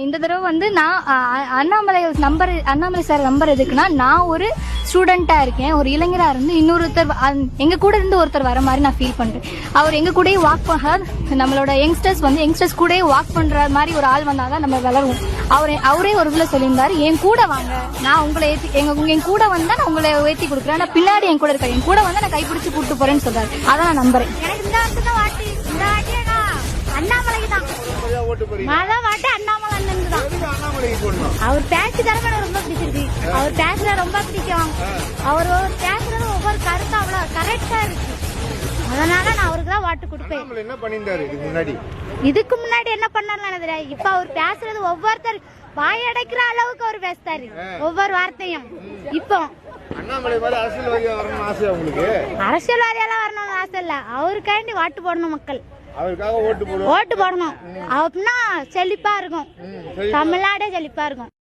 இந்த தடவை வந்து நான் அண்ணாமலை சார் நம்பர் எதுக்குன்னா, நான் ஒரு ஸ்டூடெண்டா இருக்கேன், ஒரு இளைஞரா இருந்து இன்னொருத்தர் எங்க கூட இருந்து ஒருத்தர் வர மாதிரி நான் ஃபீல் பண்றேன். அவர் எங்க கூடயே நம்மளோட யங்ஸ்டர்ஸ் கூடயே வாக் பண்ற மாதிரி ஒரு ஆள் வந்தாதான் நம்ம வளருவோம். அவரே ஒரு இதுல சொல்லியிருந்தாரு, என் கூட வாங்க, நான் உங்களை என் கூட வந்தா நான் உங்களை ஏத்தி கொடுக்குறேன், நான் பின்னாடி என் கூட இருக்கேன், என் கூட வந்தா நான் கைப்பிடிச்சு கூப்பிட்டு போறேன்னு சொல்றாரு. அதான் நான் நம்புறேன். அண்ணாமலைக்கு தான் அவர் பேச்சு தரமே ரொம்ப பிடிச்சிருக்கு. அவர் பேசுற ரொம்ப பிடிக்கும். அவர் பேசுறது ஒவ்வொரு கருத்தும் அவ்வளவு கரெக்டா இருக்கு. அதனால நான் அவருக்கு தான் வாட்டு கொடுப்பேன். என்ன பண்ணிருந்தாரு இதுக்கு முன்னாடி என்ன பண்ணாரு? இப்ப அவர் பேசுறது ஒவ்வொருத்தர் வாயடைக்கிற அளவுக்கு அவர் பேசுறாரு ஒவ்வொரு வார்த்தையும். இப்போ அரசியல்வாதியெல்லாம் வரணும்னு ஆசை இல்ல, அவருக்காண்டி வாட்டு போடணும். மக்கள் ஓட்டு போடணும் அப்படின்னா செழிப்பா இருக்கும், தமிழ்நாடே செழிப்பா இருக்கும்.